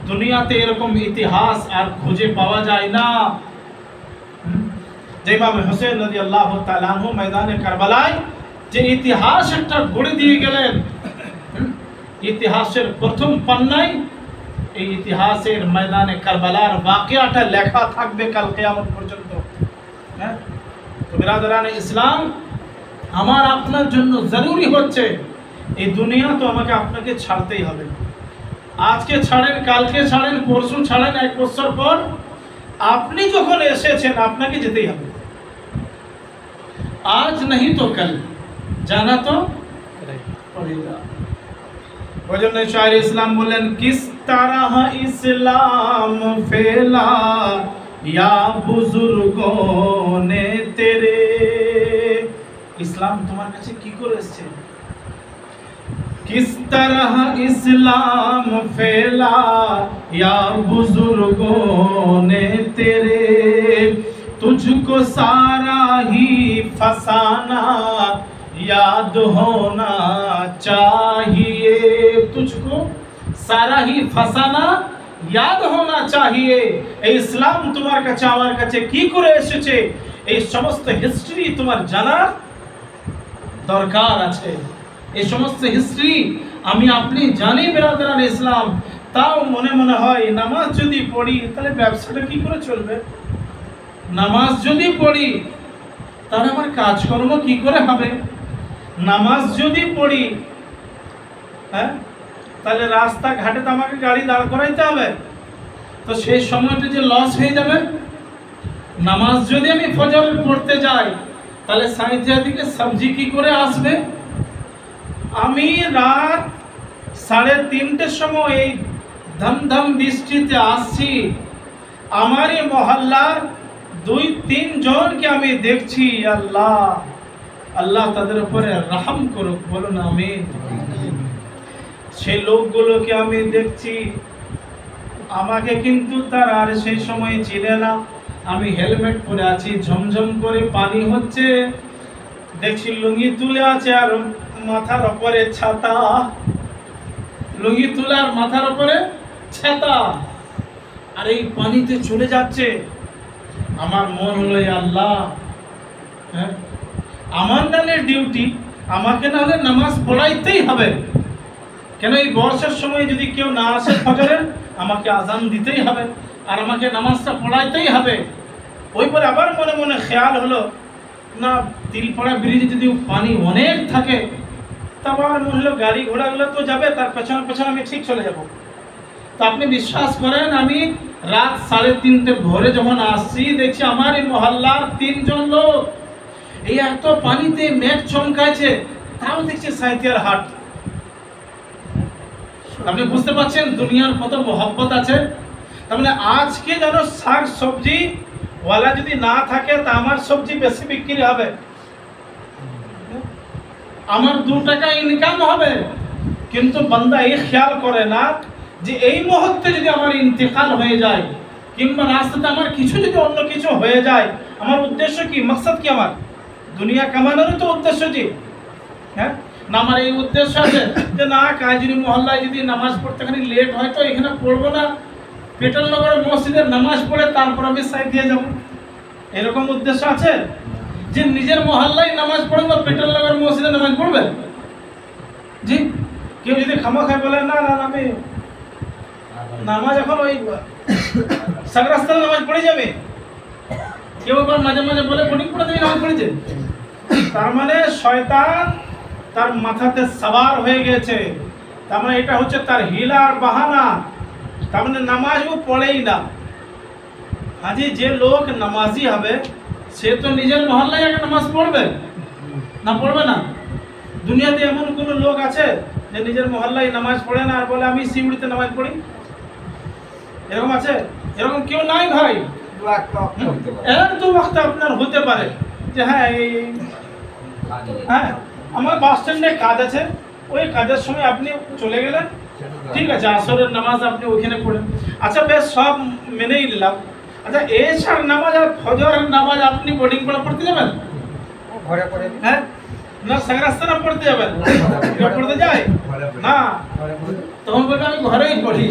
দুনিয়াতে এরকম ইতিহাস আর খুঁজে পাওয়া যায় না। যে ইমাম হোসেন রাদিয়াল্লাহু তাআলা আনহু ময়দানে কারবালায় যে ইতিহাস একটা গড়ে দিয়ে গেলেন, ইতিহাসের প্রথম পান্নায় এই ইতিহাসের ময়দানে কারবালার ওয়াকিয়াটা লেখা থাকবে কাল কিয়ামত পর্যন্ত। হ্যাঁ, তো বিরাদরানে ইসলাম, আমার আপনার জন্য জরুরি হচ্ছে এই দুনিয়া তো আমাকে আপনাকে ছাড়তেই হবে। আজকে ছাড়েন, কালকে ছাড়েন, পরশু ছাড়েন, 1 বছর পর আপনি যখন এসেছেন আপনাকে যেতেই হবে। আজ नहीं तो कल जाना तो पड़ेगा। ওই জন্য শায়ের ইসলাম বললেন, কিস তারাহ ইসলাম ফেলা ইয়া বুজুর্গোনে তেরে। ইসলাম তোমার কাছে কি করে এসেছে? किस तरह इस्लाम फैला या बुजुर्गों ने तेरे, तुझको सारा ही फसाना याद होना चाहिए। तुझको सारा ही फसाना याद होना चाहिए। এই ইসলাম তোমার কাছে আমার কাছে কি করে এসেছে এই সমস্ত হিস্ট্রি তোমার জানার দরকার আছে। এই সমস্ত হিস্ট্রি আমি আপনি জানি বিরাদরান ইসলাম, তাও মনে মনে হয় নামাজ যদি পড়ি তাহলে ব্যবসাটা কি করে চলবে, নামাজ যদি পড়ি তাহলে আমার কাজকর্ম কি করে হবে, নামাজ যদি পড়ি হ্যাঁ তাহলে রাস্তাঘাটে তো আমাকে গাড়ি দাঁড় করাইতে হবে, তো সেই সময়টা যে লস হয়ে যাবে। নামাজ যদি আমি ফজর পড়তে যাই তাহলে সাঁইথিয়া থেকে সবজি কি করে আসবে। আমি রাত 3:30 সময় এই ধমধম বৃষ্টিতে আসছি, আমারই মহল্লার 2-3 জনকে আমি দেখছি, আল্লাহ আল্লাহ তাদের উপরে রহম করুক, বলুন আমিন। সেই লোকগুলোকে আমি দেখছি, আমাকে কিন্তু তারা আর সেই সময় চিনে না। আমি হেলমেট পরে আছি, ঝমঝম করে পানি হচ্ছে, দেখছি লুঙ্গি তুলে আছে আর মাথার উপরে ছাতা, লুঙ্গি তুলে আর মাথার উপরে ছাতা, আর এই পানিতে চলে যাচ্ছে। আমার মন হলো আল্লাহ, হ্যাঁ আমার নালে ডিউটি, আমাকে না হলে নামাজ পড়াইতেই হবে। কেন এই বর্ষার সময় যদি কেউ না আসে ফজরের, আমাকে আজান দিতেই হবে আর আমাকে নামাজটা পড়াইতেই হবে। ওই পরে আবার মনে মনে খেয়াল হলো, না তিলপাড়া ব্রিজে যদি পানি অনেক থাকে, তারপর মনে হলো গাড়ি ঘোড়াগুলো তো যাবে, তার পেছনে পেছনে আমি ঠিক চলে যাব। তো আপনি বিশ্বাস করেন, আমি রাত 3:30 ভোরে যখন আসছি, দেখছি আমার এই মহল্লার 3 জন লোক এই এত পানিতে মেঘ চমকাইছে, তাও দেখছি সাঁইথিয়ার হাট। আপনি বুঝতে পারছেন দুনিয়ার কত মহব্বত আছে। তার মানে আজকে যেন শাক সবজি ওয়ালা যদি না থাকে তা আমার সবজি বেশি বিক্রি হবে, আমার 2 টাকা ইনকাম হবে, কিন্তু বান্দা এই খেয়াল করে না যে এই মুহূর্তে যদি আমার ইন্তেকাল হয়ে যায় কিংবা রাস্তাতে আমার কিছু যদি অন্য কিছু হয়ে যায়, আমার উদ্দেশ্য কি, মকসদ কি, আমার দুনিয়া কামানোর তো উদ্দেশ্য জি, হ্যাঁ না আমার এই উদ্দেশ্য আছে যে না কাজী মহল্লায় যদি নামাজ পড়তে খানি লেট হয় তো এখানে পড়বো না, পেট্রোল নগরের মসজিদের নামাজ পড়ে তারপর আমি সাইড দিয়ে যাবো, এরকম উদ্দেশ্য আছে? যে নিজের মহল্লায় নামাজ পড়বে পেট্রোল নগরের মসজিদে নামাজ পড়বে জি? কেউ যদি খামাখায় বলে না না আমি নামাজ এখন ওই সাগরাস্তানে নামাজ পড়ে যাবে, কেউ আবার মাঝে মাঝে বলে বোর্ডিং পড়ে দেবে নামাজ পড়েছে, তার মানে শয়তান তার মাথাতে সওয়ার হয়ে গেছে। তার মানে এটা হচ্ছে তার হিলা আর বাহানা, তার মানে নামাজ ও পড়েই না। হাজি যে লোক নামাজি হবে সে তো নিজের মহল্লায় আগে নামাজ পড়বে না, পড়বে না? দুনিয়াতে এমন কোনো লোক আছে যে নিজের মহল্লায় নামাজ পড়ে না আর বলে আমি শিউড়িতে নামাজ পড়ি? এরকম আছে? এরকম কেউ নাই ভাই। এর তো ওয়াক্ত আপনার হতে পারে যে হ্যাঁ হ্যাঁ আমার বাস স্ট্যান্ডে কাজ আছে, ওই কাজের সময় আপনি চলে গেলেন, ঠিক আছে আসরের নামাজ আপনি ওইখানে পড়েন, আচ্ছা বেশ সব মেনেই নিলাম। আচ্ছা এশার নামাজ আর ফজরের নামাজ আপনি বোর্ডিং পড়া পড়তে যাবেন? ঘরে পড়ে হ্যাঁ না সাগরাস্তানা পড়তে যাবেন? কেউ পড়তে যায় না, তখন বলবে আমি ঘরেই পড়ি।